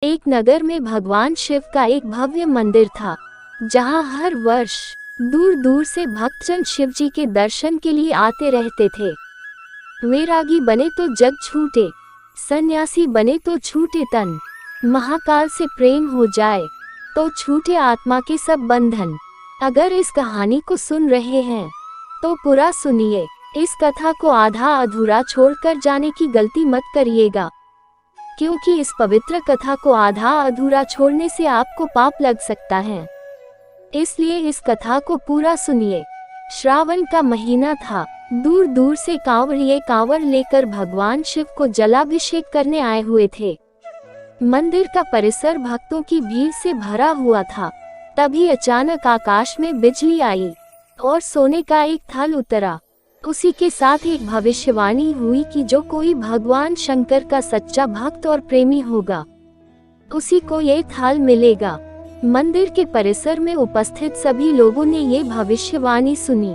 एक नगर में भगवान शिव का एक भव्य मंदिर था, जहां हर वर्ष दूर दूर से भक्तजन शिव जी के दर्शन के लिए आते रहते थे। वैरागी बने तो जग छूटे, सन्यासी बने तो छूटे तन, महाकाल से प्रेम हो जाए तो छूटे आत्मा के सब बंधन। अगर इस कहानी को सुन रहे हैं तो पूरा सुनिए। इस कथा को आधा अधूरा छोड़कर जाने की गलती मत करिएगा, क्योंकि इस पवित्र कथा को आधा अधूरा छोड़ने से आपको पाप लग सकता है। इसलिए इस कथा को पूरा सुनिए। श्रावण का महीना था। दूर दूर से कांवड़िए कांवड़ लेकर भगवान शिव को जलाभिषेक करने आए हुए थे। मंदिर का परिसर भक्तों की भीड़ से भरा हुआ था। तभी अचानक आकाश में बिजली आई और सोने का एक थल उतरा। उसी के साथ एक भविष्यवाणी हुई कि जो कोई भगवान शंकर का सच्चा भक्त और प्रेमी होगा, उसी को ये थाल मिलेगा। मंदिर के परिसर में उपस्थित सभी लोगों ने ये भविष्यवाणी सुनी।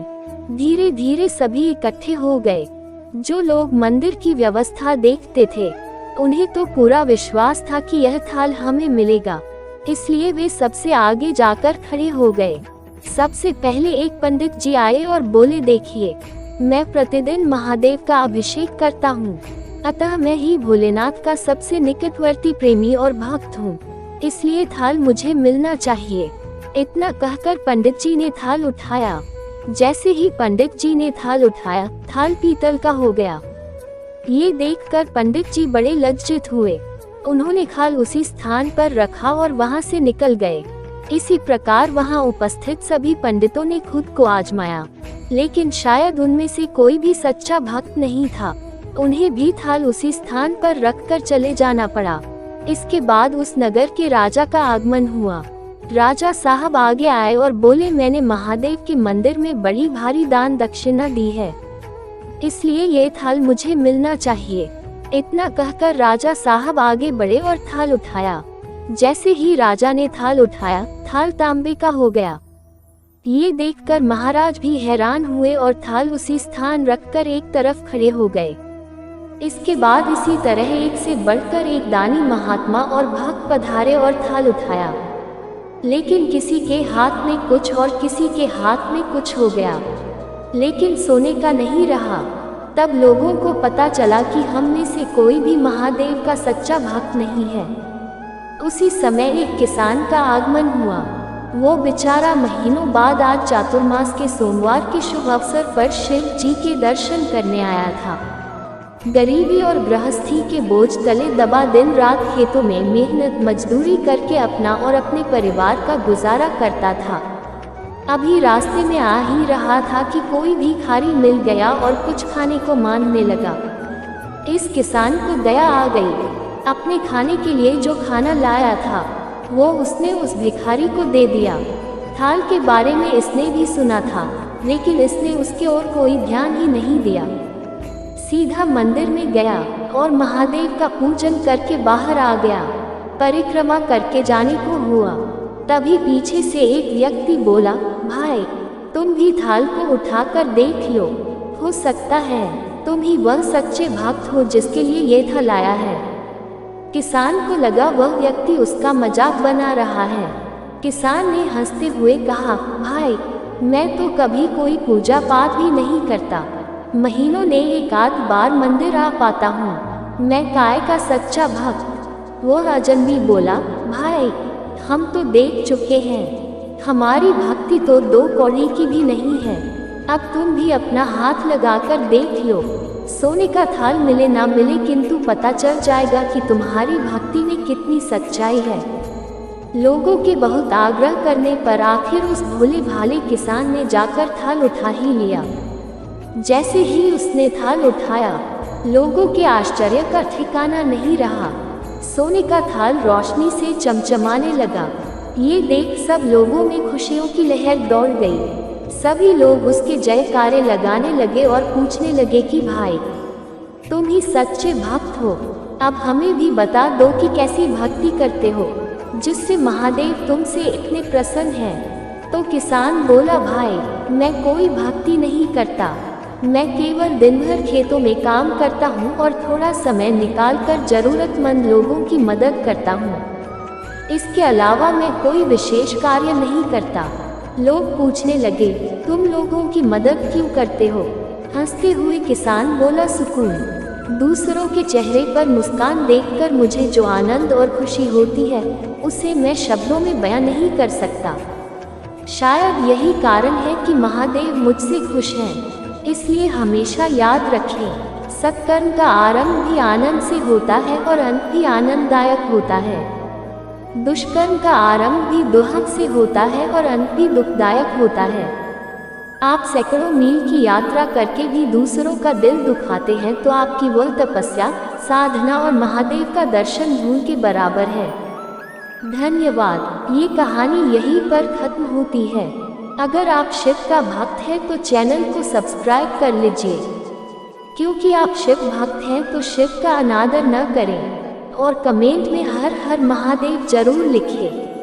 धीरे धीरे सभी इकट्ठे हो गए। जो लोग मंदिर की व्यवस्था देखते थे, उन्हें तो पूरा विश्वास था कि यह थाल हमें मिलेगा, इसलिए वे सबसे आगे जाकर खड़े हो गए। सबसे पहले एक पंडित जी आए और बोले, देखिए, मैं प्रतिदिन महादेव का अभिषेक करता हूँ, अतः मैं ही भोलेनाथ का सबसे निकटवर्ती प्रेमी और भक्त हूँ, इसलिए थाल मुझे मिलना चाहिए। इतना कहकर पंडित जी ने थाल उठाया। जैसे ही पंडित जी ने थाल उठाया, थाल पीतल का हो गया। ये देखकर पंडित जी बड़े लज्जित हुए। उन्होंने थाल उसी स्थान पर रखा और वहाँ से निकल गए। इसी प्रकार वहाँ उपस्थित सभी पंडितों ने खुद को आजमाया, लेकिन शायद उनमें से कोई भी सच्चा भक्त नहीं था। उन्हें भी थाल उसी स्थान पर रखकर चले जाना पड़ा। इसके बाद उस नगर के राजा का आगमन हुआ। राजा साहब आगे आए और बोले, मैंने महादेव के मंदिर में बड़ी भारी दान दक्षिणा दी है, इसलिए ये थाल मुझे मिलना चाहिए। इतना कहकर राजा साहब आगे बढ़े और थाल उठाया। जैसे ही राजा ने थाल उठाया, थाल तांबे का हो गया। ये देखकर महाराज भी हैरान हुए और थाल उसी स्थान रखकर एक तरफ खड़े हो गए। इसके बाद इसी तरह एक से बढ़कर एक दानी महात्मा और भक्त पधारे और थाल उठाया, लेकिन किसी के हाथ में कुछ और किसी के हाथ में कुछ हो गया, लेकिन सोने का नहीं रहा। तब लोगों को पता चला कि हम में से कोई भी महादेव का सच्चा भक्त नहीं है। उसी समय एक किसान का आगमन हुआ। वो बेचारा महीनों बाद आज चातुर्मास के सोमवार के शुभ अवसर पर शिव जी के दर्शन करने आया था। गरीबी और गृहस्थी के बोझ तले दबा दिन रात खेतों में मेहनत मजदूरी करके अपना और अपने परिवार का गुजारा करता था। अभी रास्ते में आ ही रहा था कि कोई भिखारी मिल गया और कुछ खाने को मांगने लगा। इस किसान को दया आ गई। अपने खाने के लिए जो खाना लाया था, वो उसने उस भिखारी को दे दिया। थाल के बारे में इसने भी सुना था, लेकिन इसने उसके ओर कोई ध्यान ही नहीं दिया। सीधा मंदिर में गया और महादेव का पूजन करके बाहर आ गया। परिक्रमा करके जाने को हुआ। तभी पीछे से एक व्यक्ति बोला, भाई, तुम भी थाल को उठाकर देख लो, हो सकता है तुम ही वह सच्चे भक्त हो जिसके लिए ये थाल आया है। किसान को लगा वह व्यक्ति उसका मजाक बना रहा है। किसान ने हंसते हुए कहा, भाई, मैं तो कभी कोई पूजा पाठ भी नहीं करता, महीनों ने एक आध बार मंदिर आ पाता हूँ, मैं काय का सच्चा भक्त। वो अजनबी बोला, भाई, हम तो देख चुके हैं, हमारी भक्ति तो 2 कौड़ी की भी नहीं है। अब तुम भी अपना हाथ लगाकर देख लो, सोने का थाल मिले ना मिले, किंतु पता चल जाएगा कि तुम्हारी भक्ति में कितनी सच्चाई है। लोगों के बहुत आग्रह करने पर आखिर उस भोले भाले किसान ने जाकर थाल उठा ही लिया। जैसे ही उसने थाल उठाया, लोगों के आश्चर्य का ठिकाना नहीं रहा। सोने का थाल रोशनी से चमचमाने लगा। ये देख सब लोगों में खुशियों की लहर दौड़ गई। सभी लोग उसके जयकारे लगाने लगे और पूछने लगे कि भाई, तुम ही सच्चे भक्त हो, अब हमें भी बता दो कि कैसी भक्ति करते हो जिससे महादेव तुमसे इतने प्रसन्न हैं। तो किसान बोला, भाई, मैं कोई भक्ति नहीं करता, मैं केवल दिन भर खेतों में काम करता हूँ और थोड़ा समय निकालकर जरूरतमंद लोगों की मदद करता हूँ। इसके अलावा मैं कोई विशेष कार्य नहीं करता। लोग पूछने लगे, तुम लोगों की मदद क्यों करते हो? हंसते हुए किसान बोला, सुकून। दूसरों के चेहरे पर मुस्कान देखकर मुझे जो आनंद और खुशी होती है उसे मैं शब्दों में बयां नहीं कर सकता। शायद यही कारण है कि महादेव मुझसे खुश हैं। इसलिए हमेशा याद रखें, सत्कर्म का आरंभ भी आनंद से होता है और अंत भी आनंददायक होता है। दुष्कर्म का आरंभ भी दुख से होता है और अंत भी दुखदायक होता है। आप सैकड़ों मील की यात्रा करके भी दूसरों का दिल दुखाते हैं तो आपकी वह तपस्या, साधना और महादेव का दर्शन धूल के बराबर है। धन्यवाद। ये कहानी यहीं पर खत्म होती है। अगर आप शिव का भक्त हैं तो चैनल को सब्सक्राइब कर लीजिए। क्योंकि आप शिव भक्त हैं तो शिव का अनादर न करें और कमेंट में हर हर महादेव जरूर लिखें।